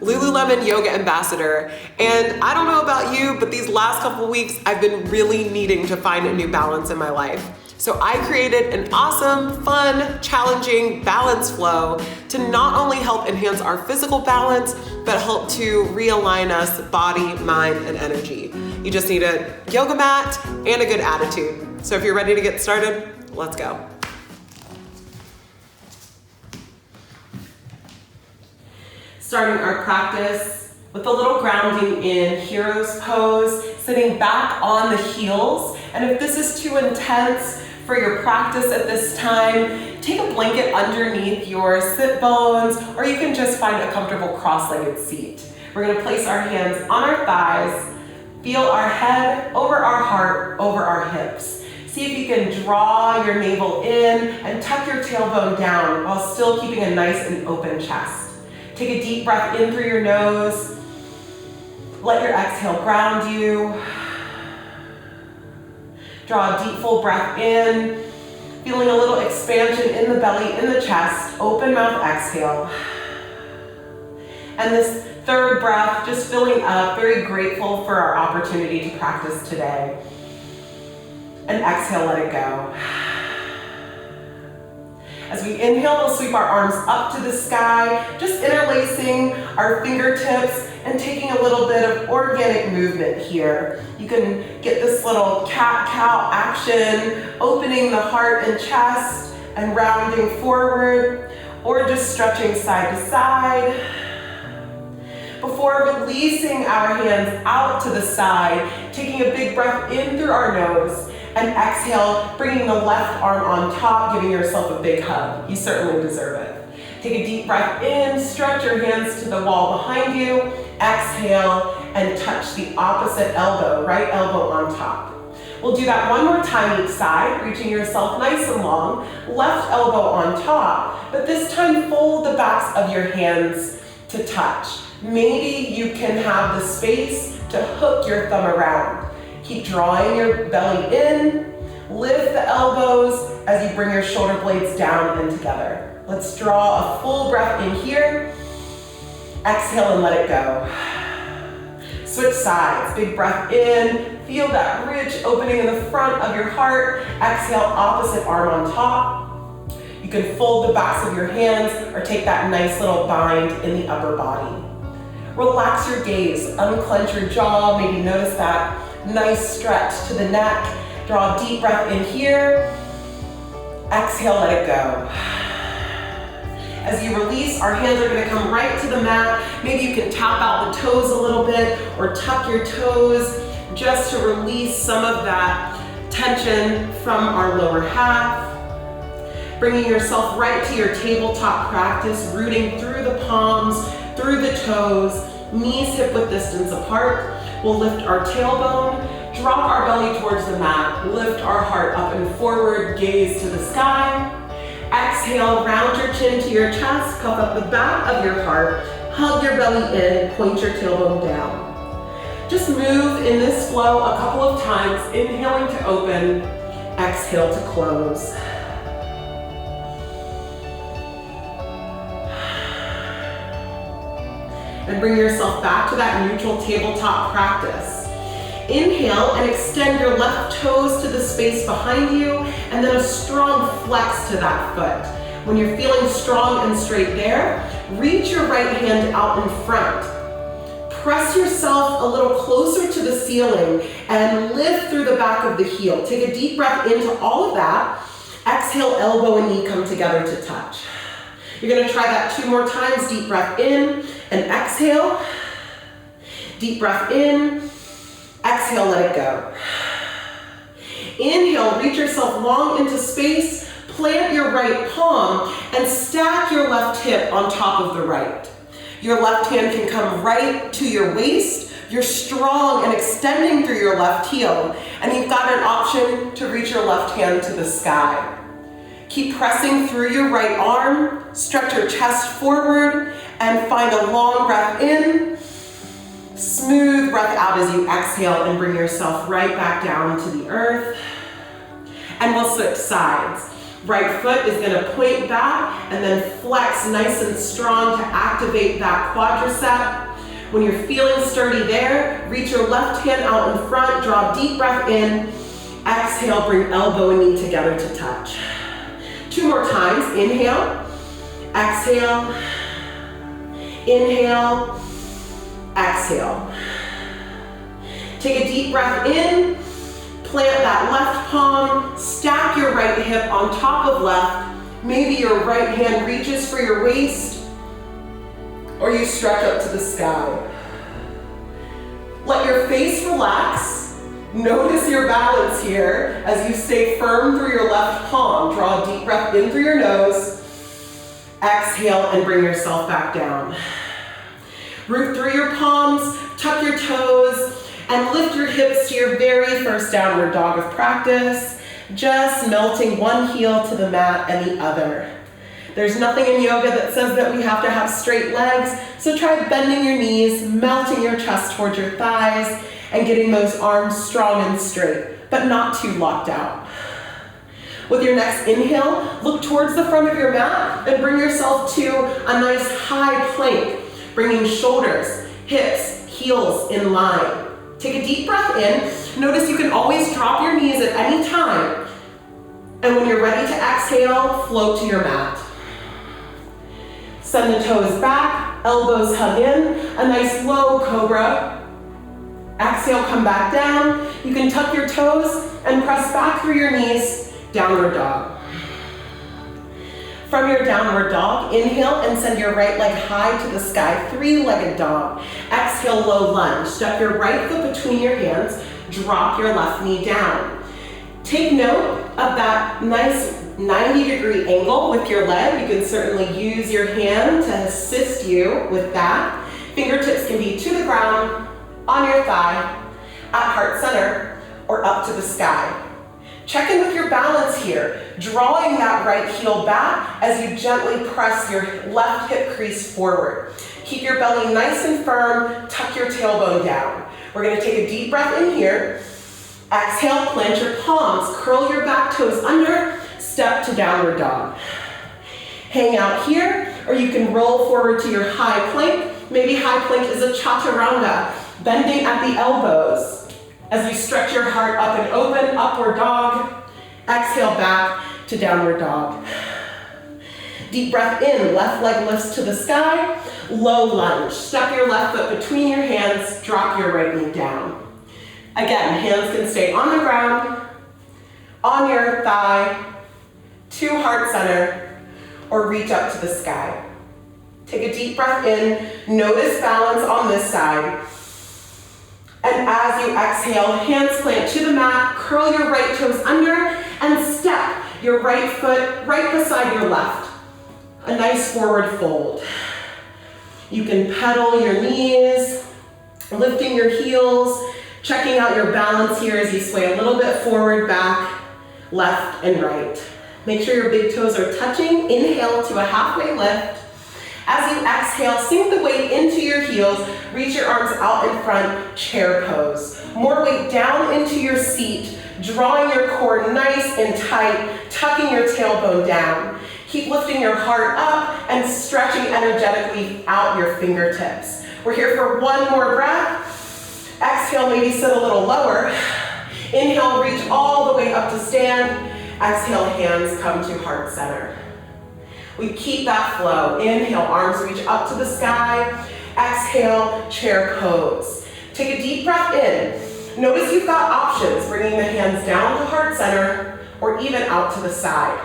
Lululemon Yoga Ambassador. And I don't know about you, but these last couple of weeks, I've been really needing to find a new balance in my life. So I created an awesome, fun, challenging balance flow to not only help enhance our physical balance, but help to realign us body, mind, and energy. You just need a yoga mat and a good attitude. So if you're ready to get started, let's go. Starting our practice with a little grounding in hero's pose, sitting back on the heels. And if this is too intense for your practice at this time, take a blanket underneath your sit bones, or you can just find a comfortable cross-legged seat. We're gonna place our hands on our thighs, feel our head over our heart, over our hips. See if you can draw your navel in and tuck your tailbone down while still keeping a nice and open chest. Take a deep breath in through your nose. Let your exhale ground you. Draw a deep full breath in, feeling a little expansion in the belly, in the chest. Open mouth exhale. And this third breath, just filling up, very grateful for our opportunity to practice today. And exhale, let it go. As we inhale, we'll sweep our arms up to the sky, just interlacing our fingertips and taking a little bit of organic movement here. You can get this little cat-cow action, opening the heart and chest and rounding forward, or just stretching side to side. Before releasing our hands out to the side, taking a big breath in through our nose, and exhale, bringing the left arm on top, giving yourself a big hug. You certainly deserve it. Take a deep breath in, stretch your hands to the wall behind you, exhale, and touch the opposite elbow, right elbow on top. We'll do that one more time each side, reaching yourself nice and long, left elbow on top, but this time fold the backs of your hands to touch. Maybe you can have the space to hook your thumb around. Keep drawing your belly in, lift the elbows as you bring your shoulder blades down and together. Let's draw a full breath in here. Exhale and let it go. Switch sides, big breath in, feel that rich opening in the front of your heart. Exhale, opposite arm on top. You can fold the backs of your hands or take that nice little bind in the upper body. Relax your gaze, unclench your jaw, maybe notice that nice stretch to the neck. Draw a deep breath in here. Exhale, let it go. As you release, our hands are going to come right to the mat. Maybe you can tap out the toes a little bit or tuck your toes just to release some of that tension from our lower half. Bringing yourself right to your tabletop practice, rooting through the palms, through the toes, knees hip-width distance apart. We'll lift our tailbone, drop our belly towards the mat, lift our heart up and forward, gaze to the sky. Exhale, round your chin to your chest, cup up the back of your heart, hug your belly in, point your tailbone down. Just move in this flow a couple of times, inhaling to open, exhale to close. And bring yourself back to that neutral tabletop practice. Inhale and extend your left toes to the space behind you, and then a strong flex to that foot. When you're feeling strong and straight there, reach your right hand out in front. Press yourself a little closer to the ceiling and lift through the back of the heel. Take a deep breath into all of that. Exhale, elbow and knee come together to touch. You're gonna try that 2 more times. Deep breath in and exhale. Deep breath in, exhale, let it go. Inhale, reach yourself long into space, plant your right palm, and stack your left hip on top of the right. Your left hand can come right to your waist. You're strong and extending through your left heel, and you've got an option to reach your left hand to the sky. Keep pressing through your right arm, stretch your chest forward, and find a long breath in. Smooth breath out as you exhale and bring yourself right back down to the earth. And we'll switch sides. Right foot is going to point back and then flex nice and strong to activate that quadricep. When you're feeling sturdy there, reach your left hand out in front, draw a deep breath in. Exhale, bring elbow and knee together to touch. 2 more times, inhale, exhale, inhale, exhale. Take a deep breath in, plant that left palm, stack your right hip on top of left. Maybe your right hand reaches for your waist, or you stretch up to the sky. Let your face relax. Notice your balance here as you stay firm through your left palm. Draw a deep breath in through your nose. Exhale and bring yourself back down. Root through your palms, tuck your toes, and lift your hips to your very first downward dog of practice, just melting one heel to the mat and the other. There's nothing in yoga that says that we have to have straight legs, so try bending your knees, melting your chest towards your thighs, and getting those arms strong and straight, but not too locked out. With your next inhale, look towards the front of your mat and bring yourself to a nice high plank, bringing shoulders, hips, heels in line. Take a deep breath in. Notice you can always drop your knees at any time. And when you're ready to exhale, float to your mat. Send the toes back, elbows hug in, a nice low cobra. Exhale, come back down. You can tuck your toes and press back through your knees, downward dog. From your downward dog, inhale and send your right leg high to the sky, 3-legged dog. Exhale, low lunge. Step your right foot between your hands, drop your left knee down. Take note of that nice 90-degree angle with your leg. You can certainly use your hand to assist you with that. Fingertips can be to the ground, on your thigh, at heart center, or up to the sky. Check in with your balance here, drawing that right heel back as you gently press your left hip crease forward. Keep your belly nice and firm, tuck your tailbone down. We're gonna take a deep breath in here. Exhale, plant your palms, curl your back toes under, step to downward dog. Hang out here, or you can roll forward to your high plank. Maybe high plank is a chaturanga, bending at the elbows. As you stretch your heart up and open, upward dog. Exhale back to downward dog. Deep breath in, left leg lifts to the sky. Low lunge. Step your left foot between your hands, drop your right knee down. Again, hands can stay on the ground, on your thigh, to heart center, or reach up to the sky. Take a deep breath in, notice balance on this side. And as you exhale, hands plant to the mat, curl your right toes under, and step your right foot right beside your left. A nice forward fold. You can pedal your knees, lifting your heels, checking out your balance here as you sway a little bit forward, back, left, and right. Make sure your big toes are touching. Inhale to a halfway lift. As you exhale, sink the weight into your heels, reach your arms out in front, chair pose. More weight down into your seat, drawing your core nice and tight, tucking your tailbone down. Keep lifting your heart up and stretching energetically out your fingertips. We're here for one more breath. Exhale, maybe sit a little lower. Inhale, reach all the way up to stand. Exhale, hands come to heart center. We keep that flow. Inhale, arms reach up to the sky. Exhale, chair pose. Take a deep breath in. Notice you've got options, bringing the hands down to heart center or even out to the side.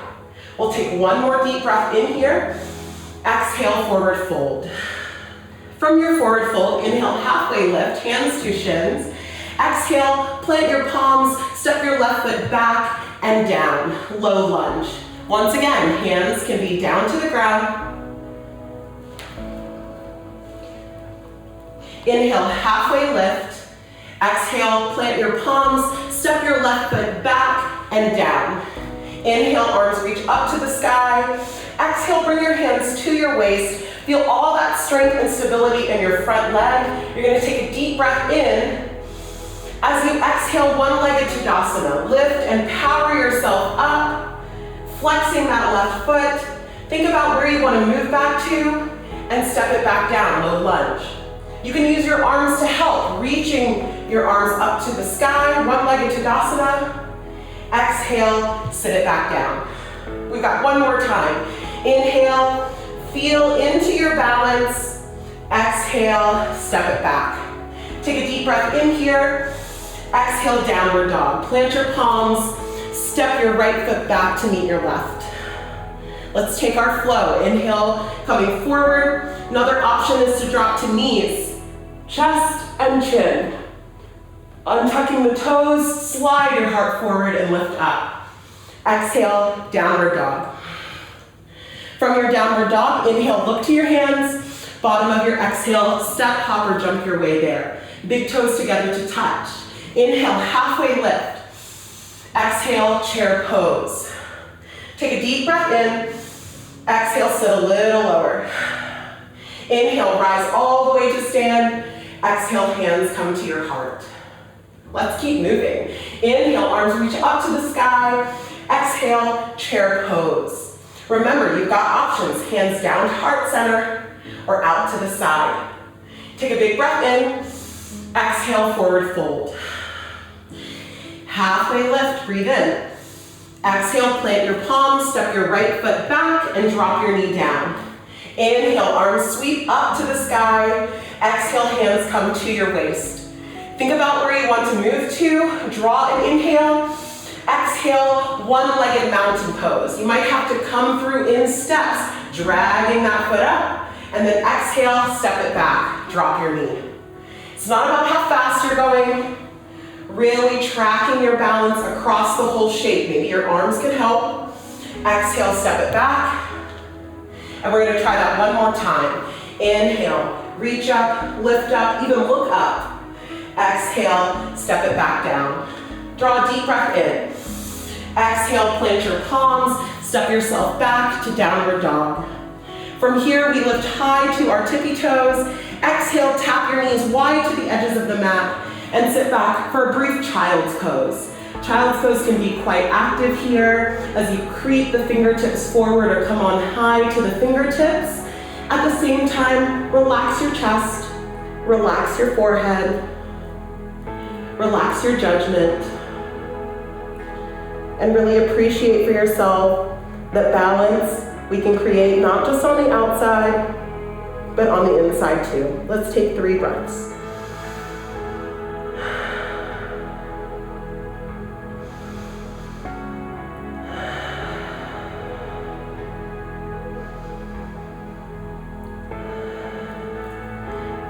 We'll take one more deep breath in here. Exhale, forward fold. From your forward fold, inhale, halfway lift, hands to shins. Exhale, plant your palms, step your left foot back and down, low lunge. Once again, hands can be down to the ground. Inhale, halfway lift. Exhale, plant your palms, step your left foot back and down. Inhale, arms reach up to the sky. Exhale, bring your hands to your waist. Feel all that strength and stability in your front leg. You're gonna take a deep breath in. As you exhale, one-legged Tadasana. Lift and power yourself up. flexing that left foot. Think about where you want to move back to and step it back down, low lunge. You can use your arms to help, reaching your arms up to the sky, one-legged Tadasana. Exhale, sit it back down. We've got one more time. Inhale, feel into your balance. Exhale, step it back. Take a deep breath in here. Exhale, downward dog. Plant your palms, step your right foot back to meet your left. Let's take our flow. Inhale, coming forward. Another option is to drop to knees, chest and chin. Untucking the toes, slide your heart forward and lift up. Exhale, downward dog. From your downward dog, inhale, look to your hands. Bottom of your exhale, step, hop, or jump your way there. Big toes together to touch. Inhale, halfway lift. Exhale, chair pose. Take a deep breath in. Exhale, sit a little lower. Inhale, rise all the way to stand. Exhale, hands come to your heart. Let's keep moving. Inhale, arms reach up to the sky. Exhale, chair pose. Remember, you've got options. Hands down to heart center or out to the side. Take a big breath in. Exhale, forward fold. Halfway lift, breathe in. Exhale, plant your palms, step your right foot back and drop your knee down. Inhale, arms sweep up to the sky. Exhale, hands come to your waist. Think about where you want to move to. Draw an inhale. Exhale, one-legged mountain pose. You might have to come through in steps, dragging that foot up, and then exhale, step it back, drop your knee. It's not about how fast you're going, really tracking your balance across the whole shape. Maybe your arms can help. Exhale, step it back. And we're gonna try that one more time. Inhale, reach up, lift up, even look up. Exhale, step it back down. Draw a deep breath in. Exhale, plant your palms, step yourself back to downward dog. From here, we lift high to our tippy toes. Exhale, tap your knees wide to the edges of the mat and sit back for a brief child's pose. Child's pose can be quite active here as you creep the fingertips forward or come on high to the fingertips. At the same time, relax your chest, relax your forehead, relax your judgment, and really appreciate for yourself that balance we can create not just on the outside, but on the inside too. Let's take 3 breaths.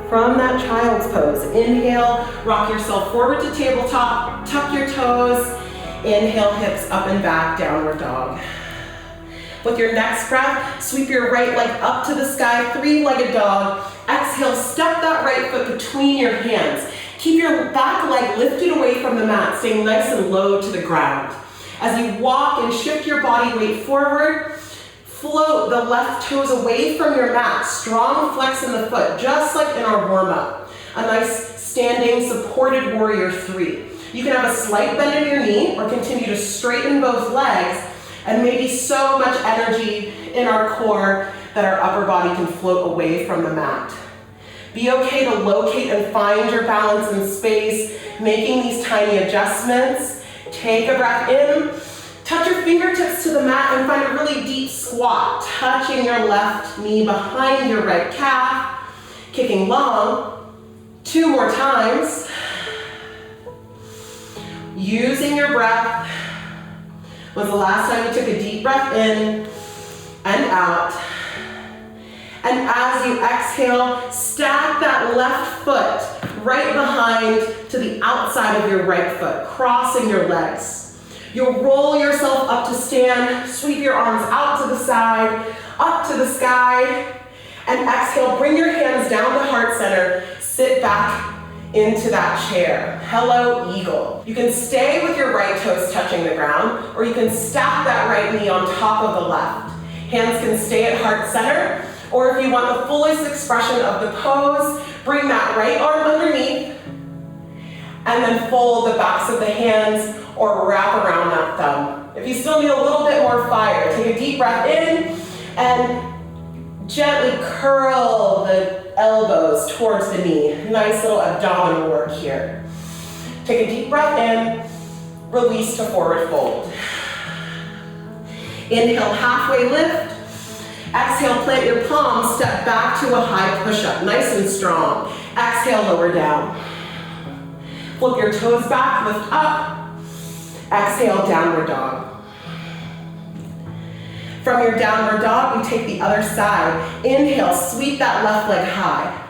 From that child's pose, inhale, rock yourself forward to tabletop, tuck your toes, inhale, hips up and back, downward dog. With your next breath, sweep your right leg up to the sky, 3-legged dog. Exhale, step that right foot between your hands. Keep your back leg lifted away from the mat, staying nice and low to the ground. As you walk and shift your body weight forward, float the left toes away from your mat. Strong flex in the foot, just like in our warm-up. A nice standing supported warrior 3. You can have a slight bend in your knee or continue to straighten both legs, and maybe so much energy in our core that our upper body can float away from the mat. Be okay to locate and find your balance in space, making these tiny adjustments. Take a breath in, touch your fingertips to the mat and find a really deep squat, touching your left knee behind your right calf, kicking long. 2 more times. Using your breath. When's the last time you took a deep breath in and out? And as you exhale, stack that left foot right behind to the outside of your right foot, crossing your legs. You'll roll yourself up to stand, sweep your arms out to the side, up to the sky, and exhale, bring your hands down to heart center, sit back into that chair. Hello, eagle. You can stay with your right toes touching the ground, or you can stack that right knee on top of the left. Hands can stay at heart center, or if you want the fullest expression of the pose, bring that right arm underneath, and then fold the backs of the hands or wrap around that thumb. If you still need a little bit more more fire. Take a deep breath in and gently curl the elbows towards the knee. Nice little abdominal work here. Take a deep breath in, release to forward fold. Inhale, halfway lift. Exhale, plant your palms, step back to a high push-up, nice and strong. Exhale, lower down. Flip your toes back, lift up. Exhale, downward dog. From your downward dog, we take the other side. Inhale, sweep that left leg high.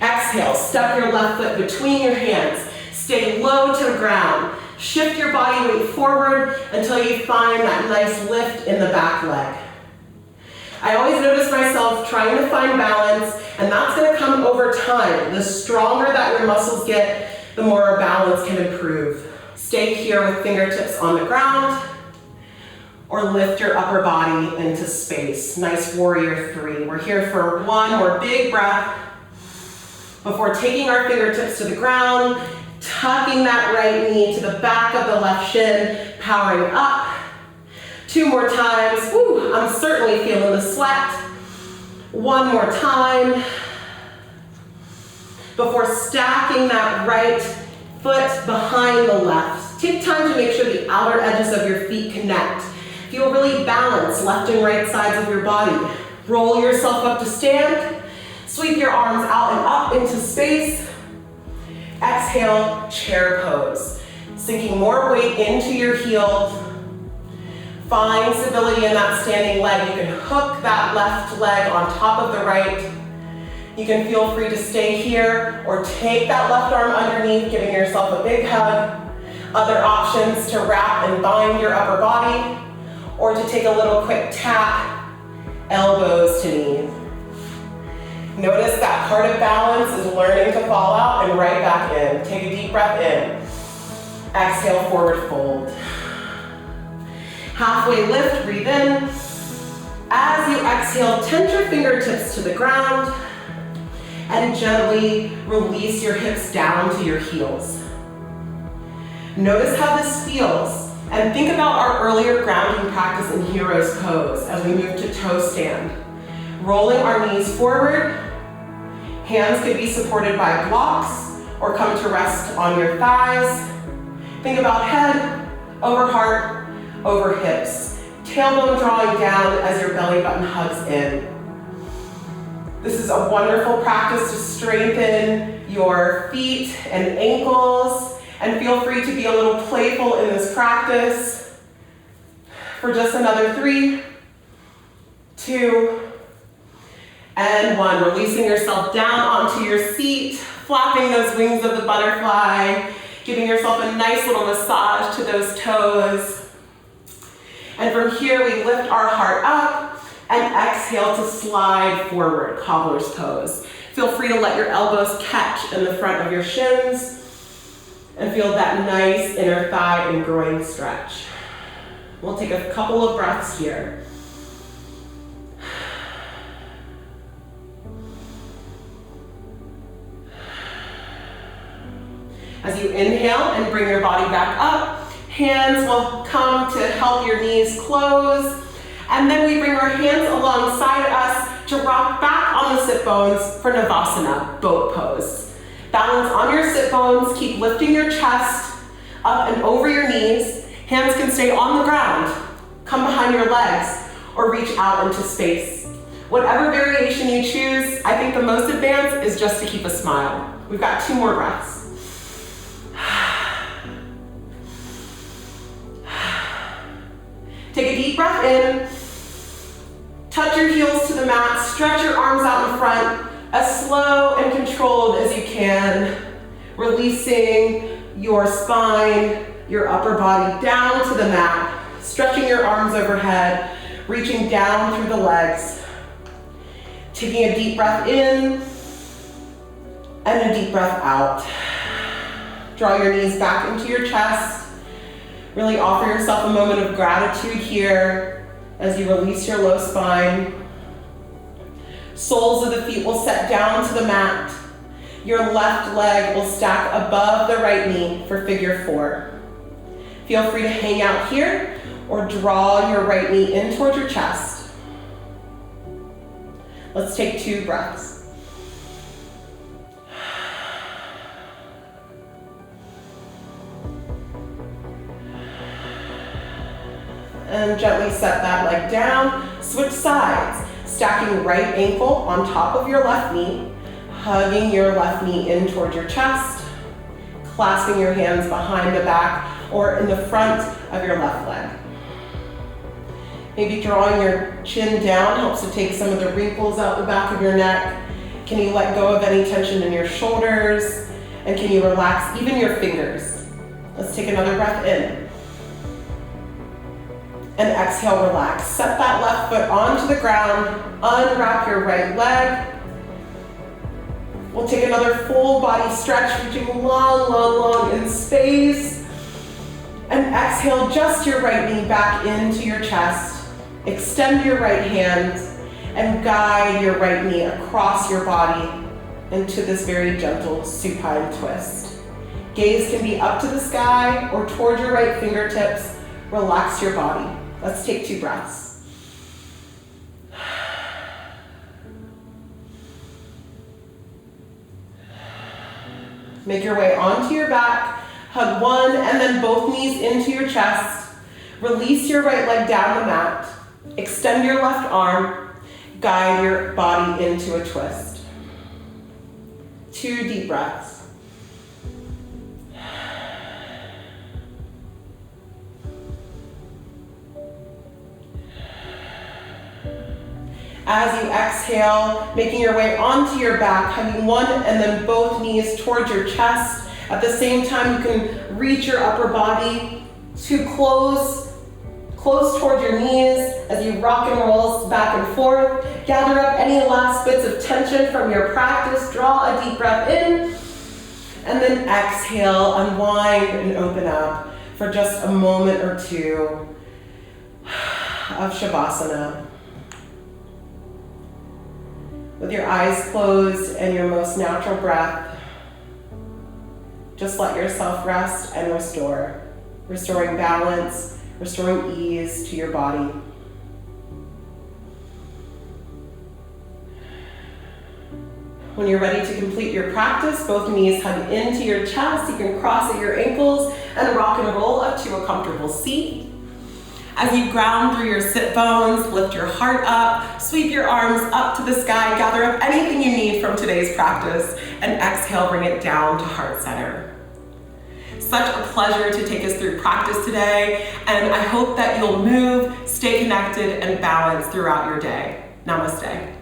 Exhale, step your left foot between your hands. Stay low to the ground. Shift your body weight forward until you find that nice lift in the back leg. I always notice myself trying to find balance, and that's going to come over time. The stronger that your muscles get, the more our balance can improve. Stay here with fingertips on the ground, or lift your upper body into space. Nice warrior three. We're here for one more big breath before taking our fingertips to the ground, tucking that right knee to the back of the left shin, powering up. 2 more times. Woo, I'm certainly feeling the sweat. 1 more time. Before stacking that right foot behind the left. Take time to make sure the outer edges of your feet connect. Feel really balanced, left and right sides of your body. Roll yourself up to stand. Sweep your arms out and up into space. Exhale, chair pose. Sinking more weight into your heels. Find stability in that standing leg. You can hook that left leg on top of the right. You can feel free to stay here or take that left arm underneath, giving yourself a big hug. Other options to wrap and bind your upper body, or to take a little quick tap, elbows to knees. Notice that part of balance is learning to fall out and right back in. Take a deep breath in. Exhale, forward fold. Halfway lift, breathe in. As you exhale, tense your fingertips to the ground and gently release your hips down to your heels. Notice how this feels, and think about our earlier grounding practice in hero's pose as we move to toe stand. Rolling our knees forward, hands could be supported by blocks or come to rest on your thighs. Think about head over heart, over hips. Tailbone drawing down as your belly button hugs in. This is a wonderful practice to strengthen your feet and ankles, and feel free to be a little playful in this practice for just another 3, 2, and 1. Releasing yourself down onto your seat, flapping those wings of the butterfly, giving yourself a nice little massage to those toes. And from here, we lift our heart up and exhale to slide forward, cobbler's pose. Feel free to let your elbows catch in the front of your shins and feel that nice inner thigh and groin stretch. We'll take a couple of breaths here. As you inhale and bring your body back up, hands will come to help your knees close. And then we bring our hands alongside us to rock back on the sit bones for Savasana, boat pose. Balance on your sit bones, keep lifting your chest up and over your knees. Hands can stay on the ground, come behind your legs, or reach out into space. Whatever variation you choose, I think the most advanced is just to keep a smile. We've got 2 more breaths. Take a deep breath in, touch your heels to the mat, stretch your arms out in front, as slow and controlled as you can, releasing your spine, your upper body down to the mat, stretching your arms overhead, reaching down through the legs, taking a deep breath in and a deep breath out. Draw your knees back into your chest. Really offer yourself a moment of gratitude here as you release your low spine. Soles of the feet will set down to the mat. Your left leg will stack above the right knee for figure 4. Feel free to hang out here or draw your right knee in towards your chest. Let's take 2 breaths. And gently set that leg down. Switch sides, stacking right ankle on top of your left knee, hugging your left knee in towards your chest, clasping your hands behind the back or in the front of your left leg. Maybe drawing your chin down helps to take some of the wrinkles out the back of your neck. Can you let go of any tension in your shoulders? And can you relax even your fingers? Let's take another breath in. And exhale, relax. Set that left foot onto the ground, unwrap your right leg. We'll take another full body stretch, reaching long, long, long in space. And exhale, just your right knee back into your chest. Extend your right hand and guide your right knee across your body into this very gentle supine twist. Gaze can be up to the sky or toward your right fingertips. Relax your body. Let's take 2 breaths. Make your way onto your back. Hug one and then both knees into your chest. Release your right leg down the mat. Extend your left arm. Guide your body into a twist. 2 deep breaths. As you exhale, making your way onto your back, hugging one and then both knees towards your chest. At the same time, you can reach your upper body to close towards your knees as you rock and roll back and forth. Gather up any last bits of tension from your practice. Draw a deep breath in, and then exhale, unwind and open up for just a moment or two of Savasana. With your eyes closed and your most natural breath, just let yourself rest and restore. Restoring balance, restoring ease to your body. When you're ready to complete your practice, both knees hug into your chest. You can cross at your ankles and rock and roll up to a comfortable seat. As you ground through your sit bones, lift your heart up, sweep your arms up to the sky, gather up anything you need from today's practice, and exhale, bring it down to heart center. Such a pleasure to take us through practice today, and I hope that you'll move, stay connected, and balanced throughout your day. Namaste.